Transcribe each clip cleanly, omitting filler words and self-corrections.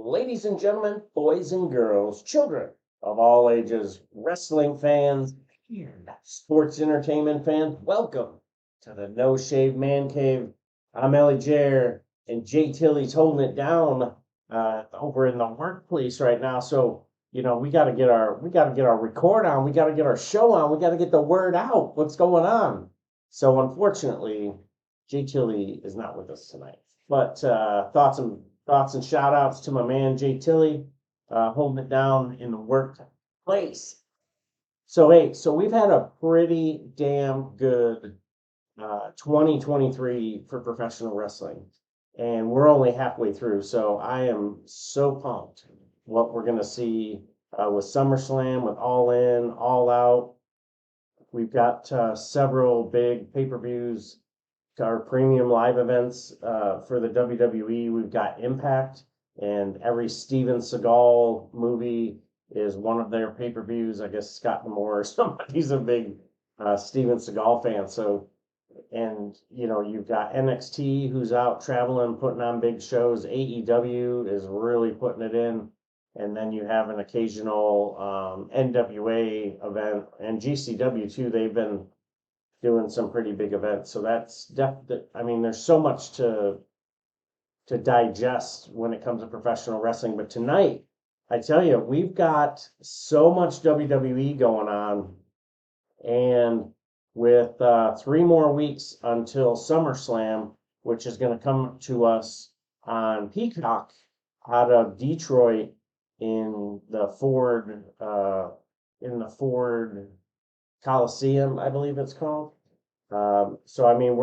Ladies and gentlemen, boys and girls, children of all ages, wrestling fans, and sports entertainment fans, welcome to the No Shave Man Cave. I'm ElliJare, and Jay Tilly's holding it down over in the workplace right now. So we got to get our record on, we got to get our show on, we got to get the word out. What's going on? So unfortunately, Jay Tilly is not with us tonight. But thoughts and shout outs to my man Jay Tilly, holding it down in the workplace. So we've had a pretty damn good 2023 for professional wrestling, and we're only halfway through. So I am so pumped what we're gonna see with SummerSlam, with All In, All Out. We've got several big pay-per-views, our premium live events for the WWE. We've got Impact, and every Steven Seagal movie is one of their pay-per-views. I guess Scott Moore or somebody's a big Steven Seagal fan. So, and you've got NXT who's out traveling, putting on big shows. AEW is really putting it in. And then you have an occasional NWA event, and GCW too. They've been doing some pretty big events. So that's definitely, I mean, there's so much to digest when it comes to professional wrestling. But tonight, I tell you, we've got so much WWE going on, and with 3 more weeks until SummerSlam, which is going to come to us on Peacock out of Detroit in the Ford Coliseum, I believe it's called. So I mean,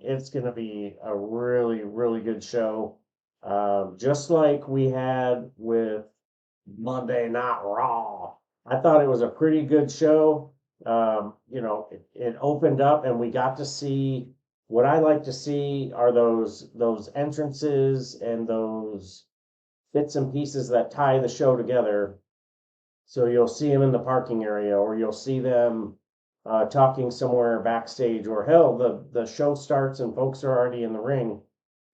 it's gonna be a really, really good show. Just like we had with Monday Night Raw. I thought it was a pretty good show. It opened up and we got to see what I like to see are those entrances and those bits and pieces that tie the show together. So you'll see them in the parking area, or you'll see them talking somewhere backstage, or hell, the show starts and folks are already in the ring,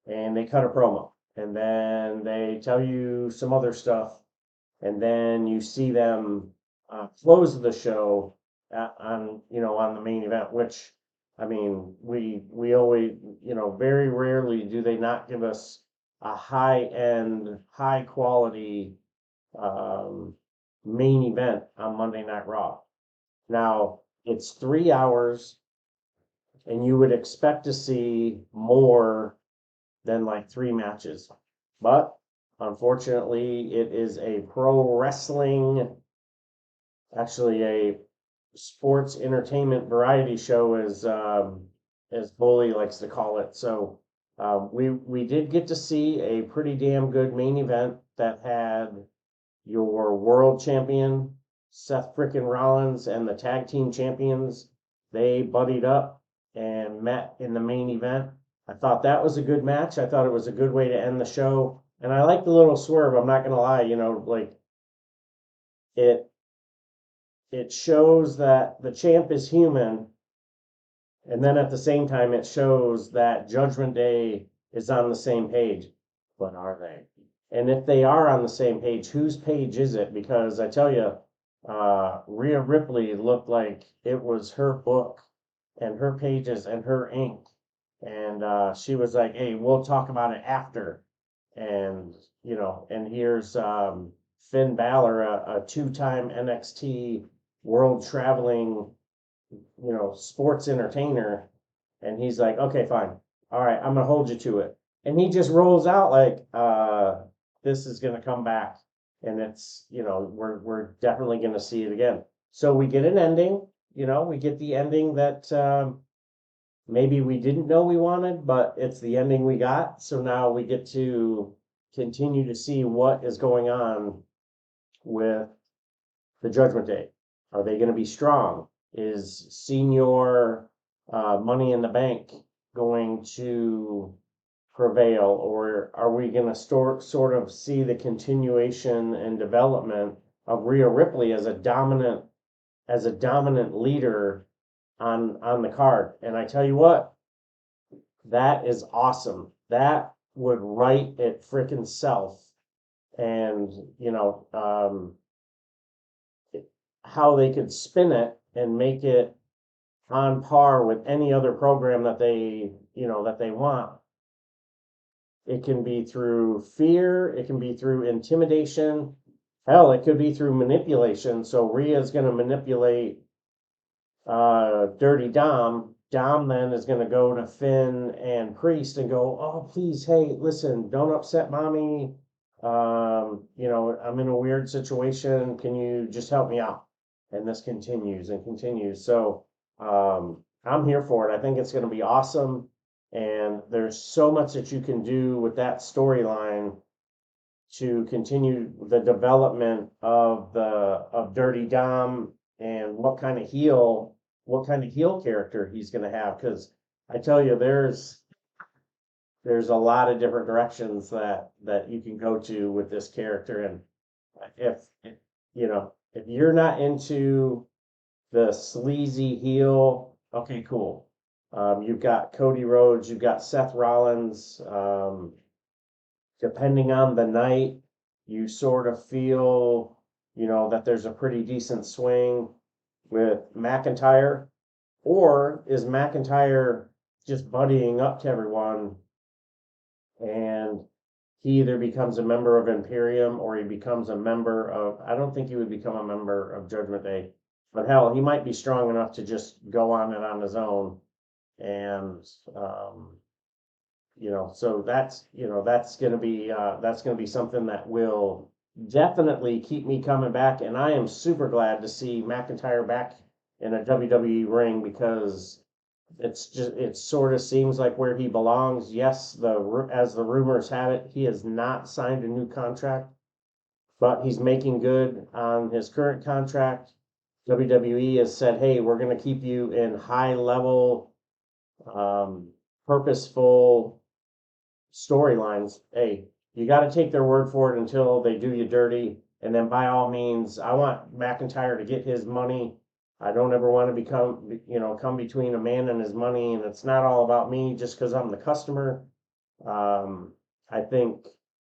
and they cut a promo, and then they tell you some other stuff, and then you see them close the show on the main event. Which, I mean, we always, very rarely do they not give us a high end, high quality main event on Monday Night Raw. Now, it's 3 hours, and you would expect to see more than like 3 matches. But unfortunately, it is a pro wrestling, actually a sports entertainment variety show, as Bully likes to call it. So we did get to see a pretty damn good main event that had your world champion Seth frickin' Rollins and the tag team champions. They buddied up and met in the main event. I thought that was a good match. I thought it was a good way to end the show. And I like the little swerve, I'm not gonna lie, like it shows that the champ is human, and then at the same time it shows that Judgment Day is on the same page. But are they? And if they are on the same page, whose page is it? Because I tell you, Rhea Ripley looked like it was her book and her pages and her ink. And she was like, hey, we'll talk about it after. And, and here's Finn Balor, a 2-time NXT world traveling, sports entertainer. And he's like, okay, fine. All right, I'm going to hold you to it. And he just rolls out like, this is going to come back. And it's, we're definitely going to see it again. So we get an ending, we get the ending that maybe we didn't know we wanted, but it's the ending we got. So now we get to continue to see what is going on with the Judgment Day. Are they going to be strong? Is Senior Money in the Bank going to prevail, or are we going to sort of see the continuation and development of Rhea Ripley as a dominant leader on the card? And I tell you what, that is awesome. That would write it frickin' self, and how they could spin it and make it on par with any other program that they want. It can be through fear, it can be through intimidation. Hell, it could be through manipulation. So Rhea's going to manipulate Dirty Dom. Dom then is going to go to Finn and Priest and go, "Oh, please, hey, listen, don't upset mommy. I'm in a weird situation. Can you just help me out?" And this continues and continues. So I'm here for it. I think it's going to be awesome. And there's so much that you can do with that storyline to continue the development of Dirty Dom and what kind of heel character he's going to have. Because I tell you, there's a lot of different directions that you can go to with this character. And if if you're not into the sleazy heel, okay, cool. You've got Cody Rhodes, you've got Seth Rollins. Depending on the night, you sort of feel, that there's a pretty decent swing with McIntyre. Or is McIntyre just buddying up to everyone, and he either becomes a member of Imperium or he becomes a member of, I don't think he would become a member of Judgment Day, but hell, he might be strong enough to just go on it on his own. And so that's gonna be something that will definitely keep me coming back. And I am super glad to see McIntyre back in a WWE ring, because it sort of seems like where he belongs. Yes, as the rumors have it, he has not signed a new contract, but he's making good on his current contract. WWE has said, "Hey, we're going to keep you in high level, purposeful storylines." Hey, you got to take their word for it until they do you dirty. And then by all means, I want McIntyre to get his money. I don't ever want to come between a man and his money. And it's not all about me just because I'm the customer. I think,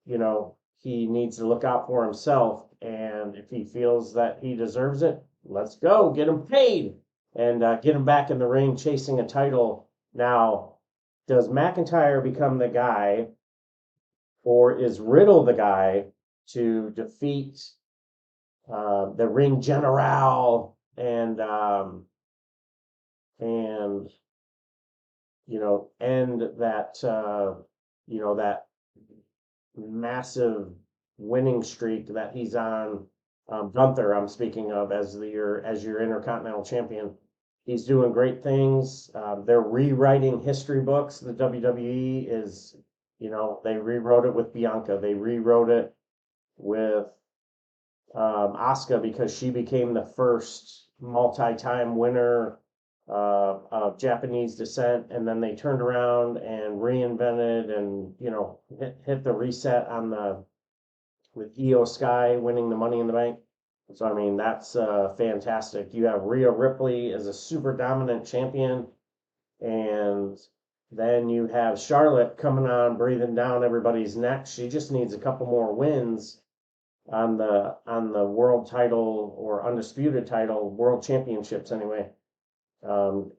he needs to look out for himself. And if he feels that he deserves it, let's go get him paid and get him back in the ring chasing a title. Now, does McIntyre become the guy, or is Riddle the guy to defeat the Ring General and end that massive winning streak that he's on? Gunther, I'm speaking of, as your Intercontinental Champion. He's doing great things. They're rewriting history books. The WWE is, they rewrote it with Bianca. They rewrote it with Asuka, because she became the first multi-time winner of Japanese descent, and then they turned around and reinvented and hit the reset on with Io Sky winning the Money in the Bank. So I mean, that's fantastic. You have Rhea Ripley as a super dominant champion, and then you have Charlotte coming on, breathing down everybody's neck. She just needs a couple more wins on the world title, or undisputed title, world championships anyway,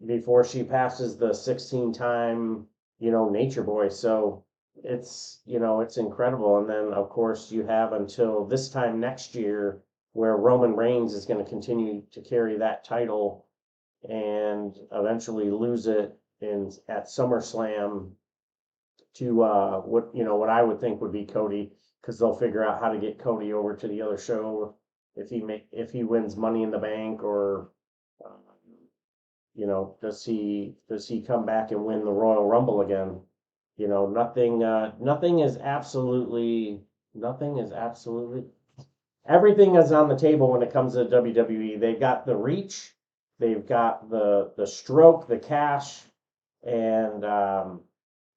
before she passes the 16-time, Nature Boy. So it's incredible. And then of course you have until this time next year, where Roman Reigns is going to continue to carry that title and eventually lose it at SummerSlam to what I would think would be Cody, because they'll figure out how to get Cody over to the other show if he wins Money in the Bank, or does he come back and win the Royal Rumble again? Nothing is absolutely everything is on the table when it comes to WWE. They've got the reach, they've got the stroke, the cash, and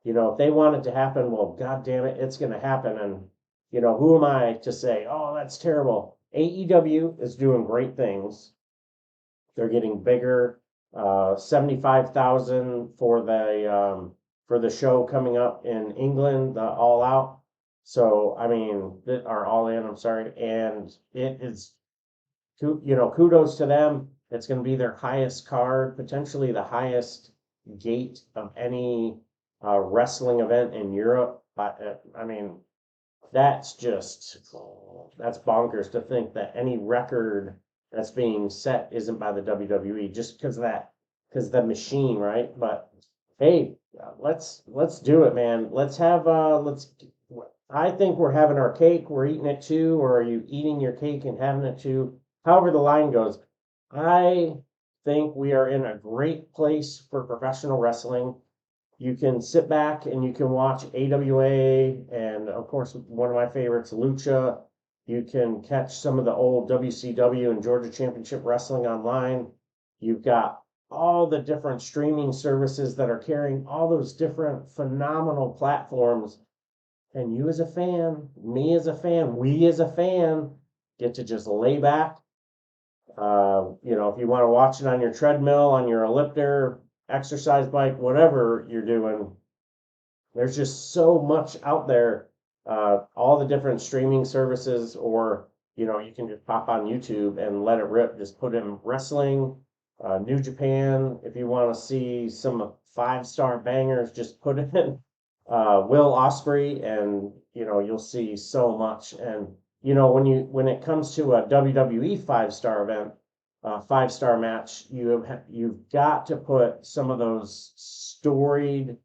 if they want it to happen, well, god damn it, it's going to happen. And who am I to say, "Oh, that's terrible"? AEW is doing great things. They're getting bigger. 75,000 for for the show coming up in England, the All Out. So, I mean, or All In, I'm sorry. And it is, kudos to them. It's going to be their highest card, potentially the highest gate of any wrestling event in Europe. I mean, that's bonkers to think that any record that's being set isn't by the WWE just because of that, because the machine, right? But hey, let's do it, man. I think we're having our cake, we're eating it too, or are you eating your cake and having it too? However the line goes. I think we are in a great place for professional wrestling. You can sit back and you can watch AWA and, of course, one of my favorites, Lucha. You can catch some of the old WCW and Georgia Championship Wrestling online. You've got all the different streaming services that are carrying all those different phenomenal platforms. And you as a fan, me as a fan, we as a fan get to just lay back. If you want to watch it on your treadmill, on your elliptor, exercise bike, whatever you're doing, there's just so much out there. All the different streaming services, or you can just pop on YouTube and let it rip. Just put in wrestling, New Japan. If you want to see some 5-star bangers, just put in Will Ospreay, and you'll see so much. And when it comes to a WWE 5-star event, 5-star match, you've got to put some of those storied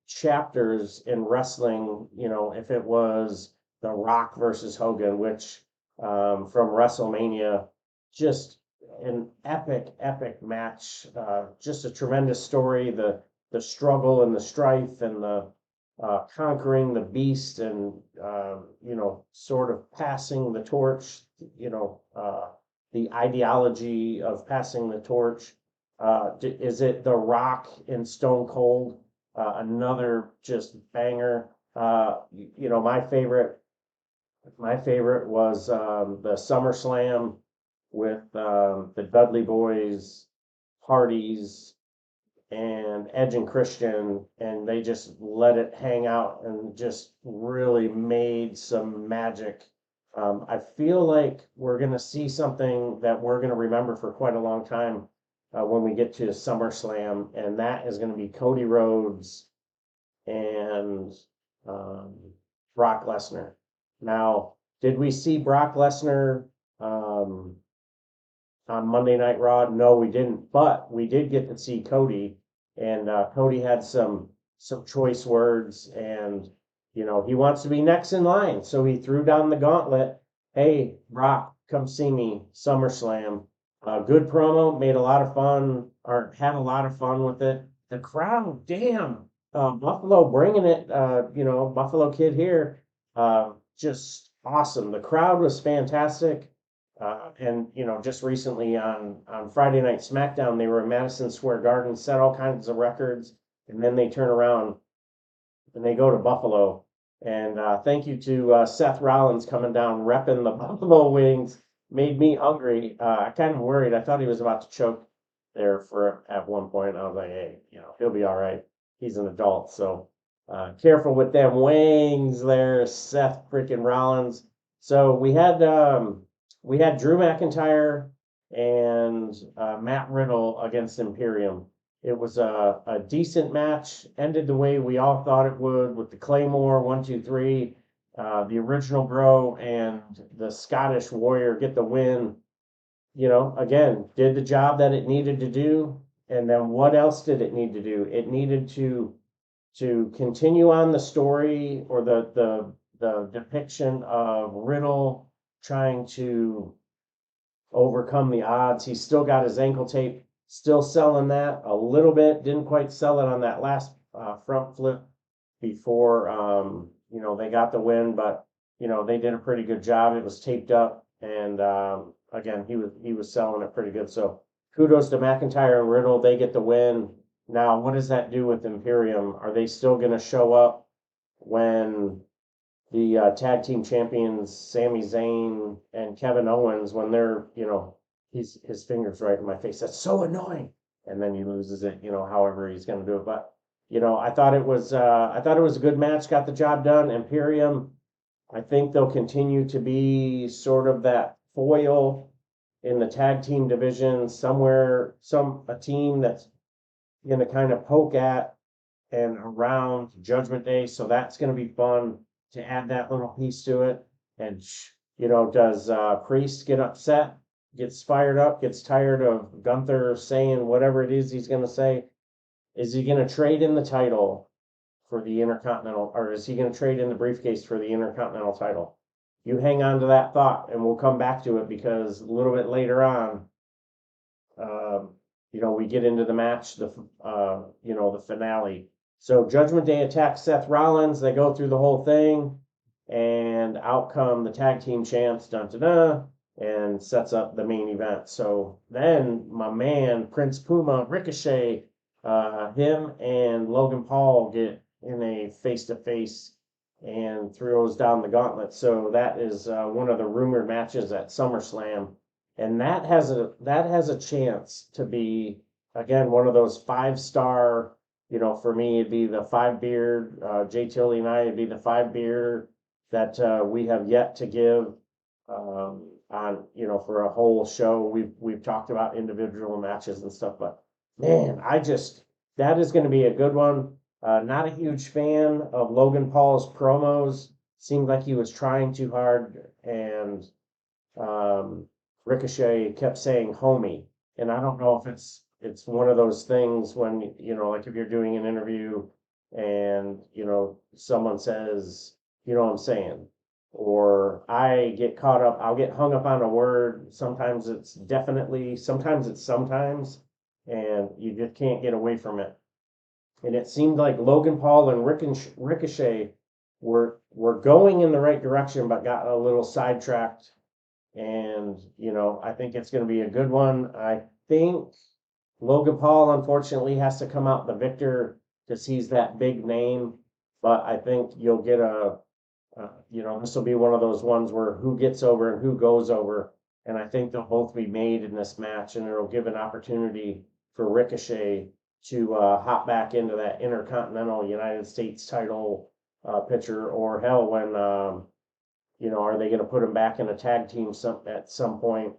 chapters in wrestling. If it was The Rock versus Hogan, which from WrestleMania, just an epic match, just a tremendous story. The struggle and the strife and the conquering the beast, and sort of passing the torch. The ideology of passing the torch. Is it The Rock and Stone Cold? Another just banger. My favorite was the SummerSlam with the Dudley Boys, Hardys, and Edge and Christian, and they just let it hang out and just really made some magic. I feel like we're going to see something that we're going to remember for quite a long time when we get to SummerSlam, and that is going to be Cody Rhodes and Brock Lesnar. Now, did we see Brock Lesnar on Monday Night Raw? No, we didn't, but we did get to see Cody, and Cody had some choice words, and he wants to be next in line, so he threw down the gauntlet. Hey, Brock, come see me, SummerSlam. Good promo, made a lot of fun, or had a lot of fun with it. The crowd, damn, Buffalo bringing it, Buffalo kid here, just awesome. The crowd was fantastic. And just recently on Friday Night SmackDown, they were in Madison Square Garden, set all kinds of records, and then they turn around and they go to Buffalo. And thank you to Seth Rollins coming down, repping the Buffalo Wings. Made me hungry. I kind of worried. I thought he was about to choke there at one point. I was like, hey, he'll be all right. He's an adult, so careful with them wings there, Seth freaking Rollins. So we had Drew McIntyre and Matt Riddle against Imperium. It was a decent match. Ended the way we all thought it would, with the Claymore 1, 2, 3. The original Bro and the Scottish Warrior get the win. Again, did the job that it needed to do. And then what else did it need to do? It needed to continue on the story, or the depiction of Riddle trying to overcome the odds. He's still got his ankle tape, still selling that a little bit. Didn't quite sell it on that last front flip before they got the win, but they did a pretty good job. It was taped up, and again, he was selling it pretty good. So kudos to McIntyre and Riddle. They get the win. Now, what does that do with Imperium? Are they still going to show up when the tag team champions Sami Zayn and Kevin Owens, when they're, his finger's right in my face? That's so annoying. And then he loses it, however he's going to do it. But I thought it was a good match, got the job done. Imperium, I think they'll continue to be sort of that foil in the tag team division somewhere, a team that's going to kind of poke at and around Judgment Day. So that's going to be fun to add that little piece to it. And, does Priest get upset, gets fired up, gets tired of Gunther saying whatever it is he's going to say? Is he going to trade in the title for the Intercontinental, or is he going to trade in the briefcase for the Intercontinental title? You hang on to that thought, and we'll come back to it because a little bit later on, um, we get into the match, the finale. So Judgment Day attacks Seth Rollins. They go through the whole thing, and out come the tag team champs, dun dun dun, and sets up the main event. So then my man Prince Puma Ricochet, him and Logan Paul get in a face-to-face and throws down the gauntlet. So that is one of the rumored matches at SummerSlam, and that has a chance to be again one of those 5-star. For me, it'd be the 5 beard. Jay Tilly and I, it'd be the 5 beard that we have yet to give on for a whole show. We've talked about individual matches and stuff, but man, that is going to be a good one. Not a huge fan of Logan Paul's promos. Seemed like he was trying too hard, and Ricochet kept saying "homie," and I don't know if it's one of those things when like if you're doing an interview and someone says, what I'm saying, or I get caught up, I'll get hung up on a word. Sometimes it's definitely, sometimes it's sometimes, and you just can't get away from it. And it seemed like Logan Paul and Ricochet were going in the right direction, but got a little sidetracked. And I think it's going to be a good one. I think Logan Paul unfortunately has to come out the victor because he's that big name. But I think you'll get this will be one of those ones where who gets over and who goes over. And I think they'll both be made in this match, and it'll give an opportunity for Ricochet to hop back into that Intercontinental United States title picture, or hell, when are they going to put him back in a tag team at some point?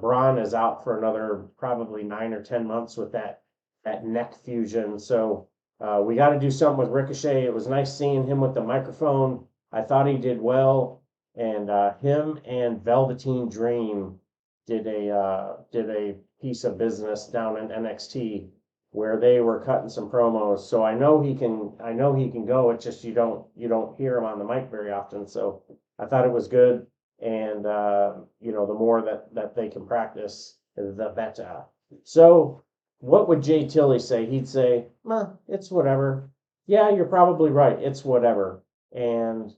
Braun is out for another probably 9 or 10 months with that neck fusion. So we got to do something with Ricochet. It was nice seeing him with the microphone. I thought he did well, and him and Velveteen Dream did a piece of business down in NXT where they were cutting some promos. So I know he can go. It's just you don't hear him on the mic very often. So I thought it was good, and the more that they can practice, the better. So what would Jay Tilly say? He'd say, it's whatever. Yeah, you're probably right. It's whatever. And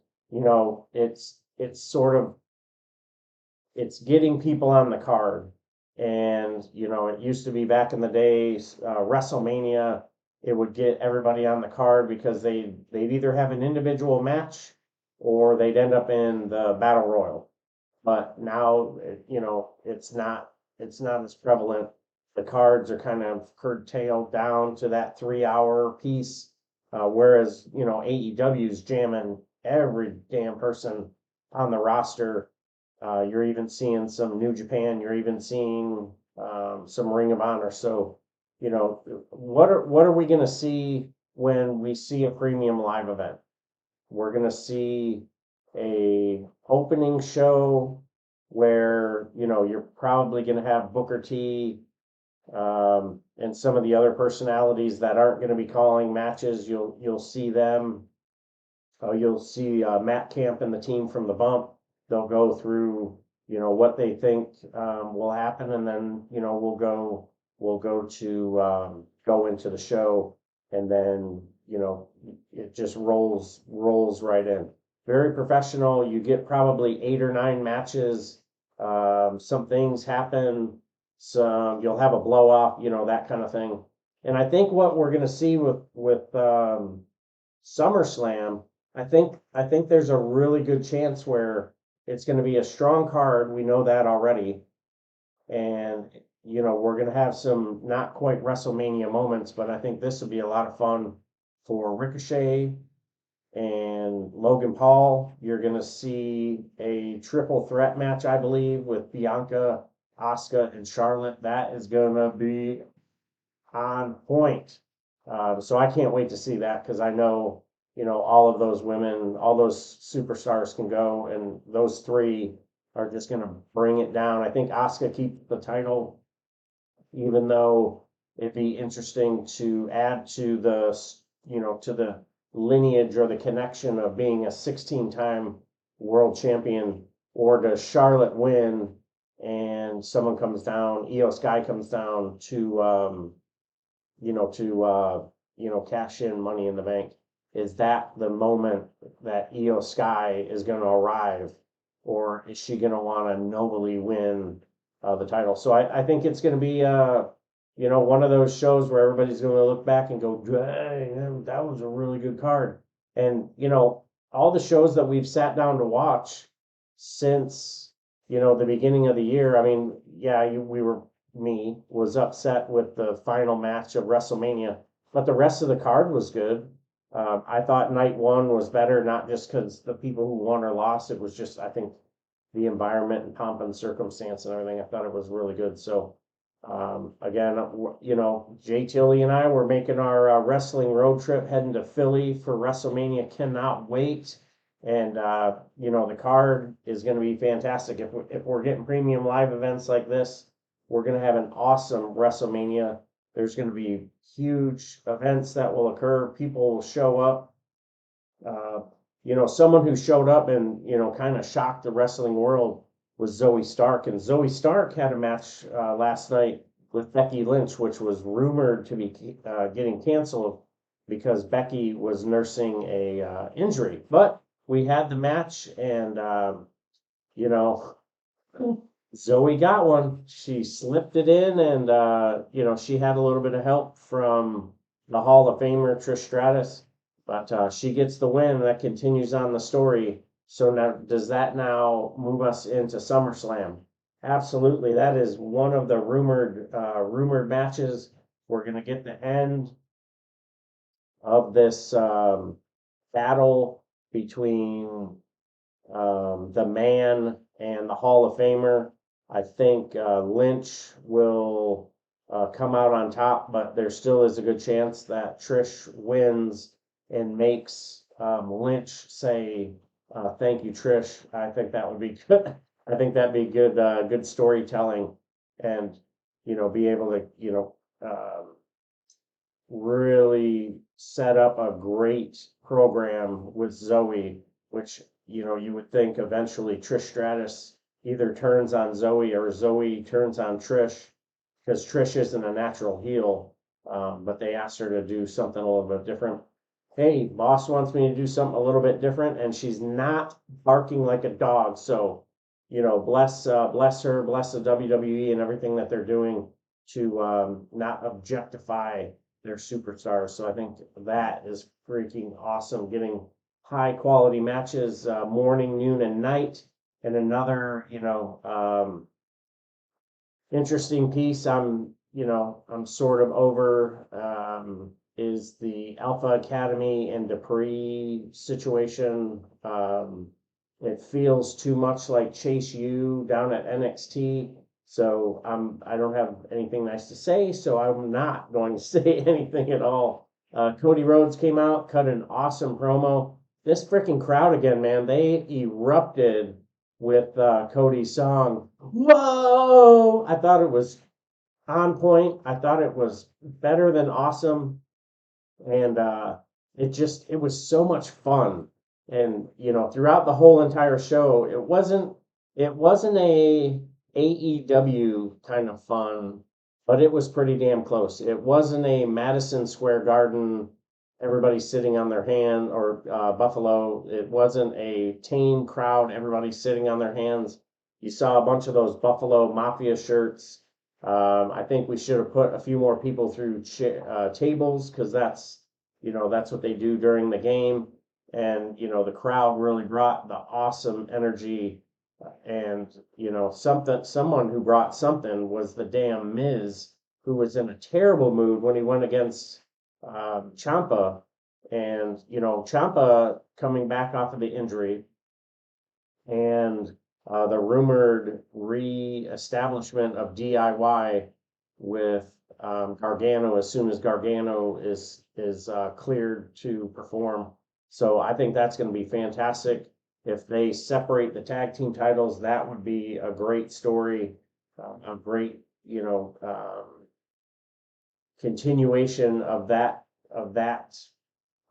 it's getting people on the card. And it used to be back in the days, WrestleMania, it would get everybody on the card because they'd either have an individual match or they'd end up in the battle royal. But now, it's not as prevalent. The cards are kind of curtailed down to that 3-hour piece, whereas AEW's jamming every damn person on the roster. You're even seeing some New Japan. You're even seeing some Ring of Honor. So, what are we going to see when we see a premium live event? We're going to see a opening show where you're probably going to have Booker T and some of the other personalities that aren't going to be calling matches. You'll see them. You'll see Matt Camp and the team from the Bump. They'll go through what they think will happen, and then we'll go into the show, and then it just rolls right in. Very professional. You get probably 8 or 9 matches. Some things happen. You'll have a blow off, that kind of thing. And I think what we're going to see with SummerSlam, I think there's a really good chance where it's going to be a strong card. We know that already. And we're going to have some not quite WrestleMania moments, but I think this will be a lot of fun. for Ricochet and Logan Paul. You're going to see a triple threat match, I believe, with Bianca, Asuka, and Charlotte. That is going to be on point. So I can't wait to see that because I know, all of those women, all those superstars can go, and those three are just going to bring it down. I think Asuka keeps the title, even though it'd be interesting to add to the lineage or the connection of being a 16-time world champion, or does Charlotte win and someone comes down, Io Sky comes down to cash in Money in the Bank? Is that the moment that Io Sky is going to arrive, or is she going to want to nobly win the title? So I think it's going to be one of those shows where everybody's going to look back and go, dang, that was a really good card. And all the shows that we've sat down to watch since the beginning of the year. I mean, yeah, me was upset with the final match of WrestleMania, but the rest of the card was good. I thought night one was better, not just because the people who won or lost. It was just, I think, the environment and pomp and circumstance and everything. I thought it was really good. So, again, Jay Tilly and I were making our wrestling road trip heading to Philly for WrestleMania. Cannot wait. And, the card is going to be fantastic. If we're getting premium live events like this, we're going to have an awesome WrestleMania. There's going to be huge events that will occur. People will show up. Someone who showed up and, kind of shocked the wrestling world was Zoe Stark. And Zoe Stark had a match last night with Becky Lynch, which was rumored to be getting canceled because Becky was nursing a injury. But we had the match, and, Zoe got one. She slipped it in, and she had a little bit of help from the Hall of Famer Trish Stratus, but she gets the win. That continues on the story. So now, does that now move us into SummerSlam? Absolutely. That is one of the rumored matches. We're gonna get the end of this battle between the Man and the Hall of Famer. I think Lynch will come out on top, but there still is a good chance that Trish wins and makes Lynch say, "Thank you, Trish." I think that would be good. I think that'd be good storytelling, and be able to really set up a great program with Zoe, which you would think eventually Trish Stratus either turns on Zoe or Zoe turns on Trish, because Trish isn't a natural heel. But they asked her to do something a little bit different. Hey, boss wants me to do something a little bit different, and she's not barking like a dog. So, bless her, bless the WWE and everything that they're doing to not objectify their superstars. So I think that is freaking awesome. Getting high quality matches morning, noon, and night. And another, interesting piece I'm sort of over is the Alpha Academy and Dupree situation. It feels too much like Chase U down at NXT. So I don't have anything nice to say, so I'm not going to say anything at all. Cody Rhodes came out, cut an awesome promo. This freaking crowd again, man, they erupted with Cody's song. Whoa! I thought it was on point. I thought it was better than awesome, and it was so much fun. And throughout the whole entire show, it wasn't a AEW kind of fun, but it was pretty damn close. It wasn't a Madison Square Garden, everybody sitting on their hand, or Buffalo. It wasn't a tame crowd, everybody sitting on their hands. You saw a bunch of those Buffalo Mafia shirts. I think we should have put a few more people through tables, because that's what they do during the game. And the crowd really brought the awesome energy. And someone who brought something was the damn Miz, who was in a terrible mood when he went against Ciampa. And, Ciampa coming back off of the injury and the rumored re-establishment of DIY with Gargano as soon as Gargano is cleared to perform. So I think that's going to be fantastic. If they separate the tag team titles, that would be a great story, a great, continuation of that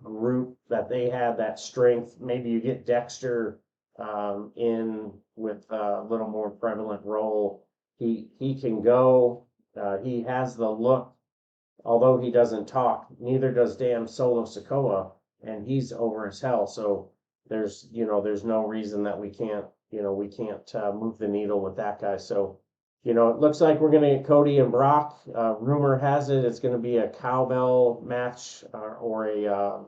group that they had, that strength. Maybe you get Dexter in with a little more prevalent role. He can go. He has the look, although he doesn't talk. Neither does damn Solo Sikoa, and he's over as hell. So there's no reason that we can't move the needle with that guy. So it looks like we're going to get Cody and Brock. Rumor has it it's going to be a cowbell match or a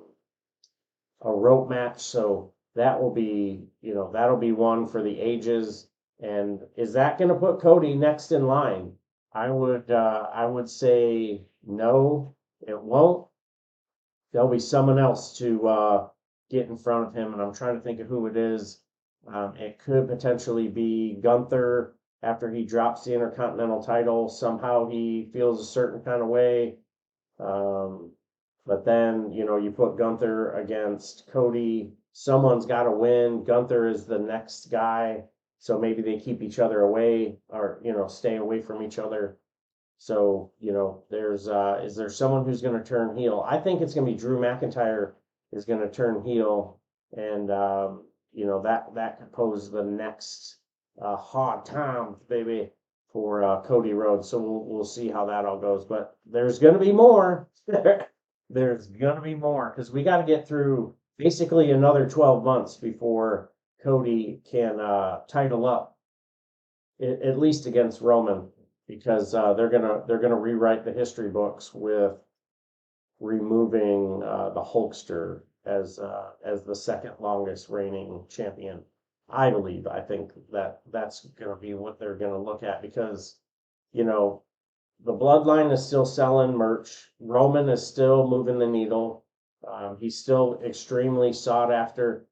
rope match. So that will be, that'll be one for the ages. And is that going to put Cody next in line? I would say no, it won't. There'll be someone else to get in front of him, and I'm trying to think of who it is. It could potentially be Gunther after he drops the Intercontinental title. Somehow he feels a certain kind of way. But then, you put Gunther against Cody. Someone's got to win. Gunther is the next guy. So maybe they keep each other away or, stay away from each other. So, is there someone who's going to turn heel? I think it's going to be Drew McIntyre is going to turn heel. And, that could pose the next hard time, baby, for Cody Rhodes. So we'll see how that all goes. But there's going to be more. There's going to be more because we got to get through basically another 12 months before Cody can title up, at least against Roman, because they're gonna rewrite the history books with removing the Hulkster as the second longest reigning champion. I believe. I think that's gonna be what they're gonna look at because the bloodline is still selling merch. Roman is still moving the needle. He's still extremely sought after.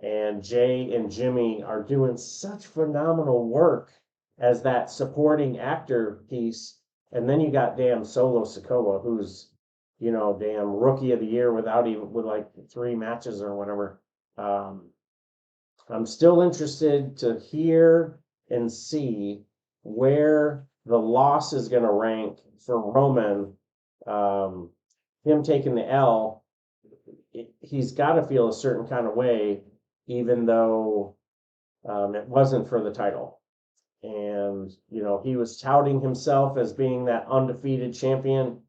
And Jay and Jimmy are doing such phenomenal work as that supporting actor piece. And then you got damn Solo Sikoa, who's, damn rookie of the year with like 3 matches or whatever. I'm still interested to hear and see where the loss is going to rank for Roman. Him taking the L, he's got to feel a certain kind of way, even though it wasn't for the title. And, he was touting himself as being that undefeated champion.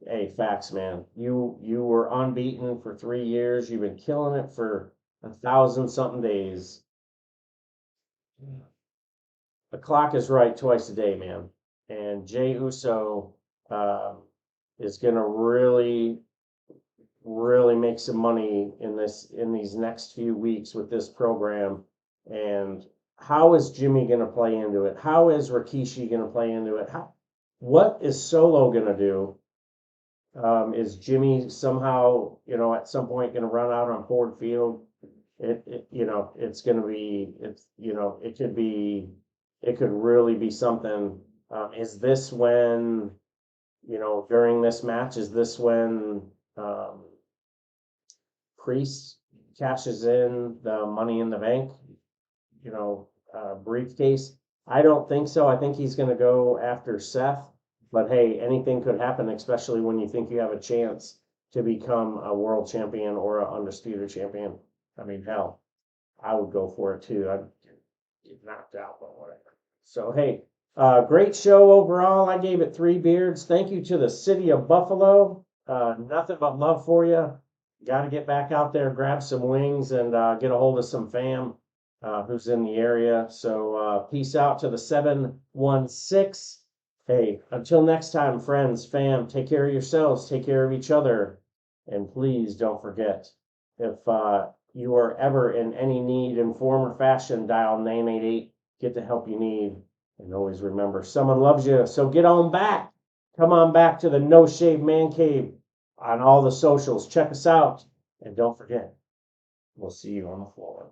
Hey, facts, man. You were unbeaten for 3 years. You've been killing it for 1,000-something days. The clock is right twice a day, man. And Jey Uso is going to really, really make some money in these next few weeks with this program. And how is Jimmy going to play into it? How is Rikishi going to play into it? What is Solo going to do? Is Jimmy somehow, at some point going to run out on Ford Field? It's going to be, it could really be something. Is this when, during this match, is this when Priest cashes in the Money in the Bank, briefcase? I don't think so. I think he's going to go after Seth. But hey, anything could happen, especially when you think you have a chance to become a world champion or an undisputed champion. I mean, hell, I would go for it too. I'd get knocked out, but whatever. So hey, great show overall. I gave it 3 beards. Thank you to the city of Buffalo. Nothing but love for you. Got to get back out there, grab some wings, and get a hold of some fam who's in the area. So peace out to the 716. Hey, until next time, friends, fam, take care of yourselves, take care of each other, and please don't forget, if you are ever in any need in form or fashion, dial 988, get the help you need, and always remember, someone loves you, so get on back. Come on back to the No Shave Man Cave. on all the socials. Check us out. And don't forget, we'll see you on the floor.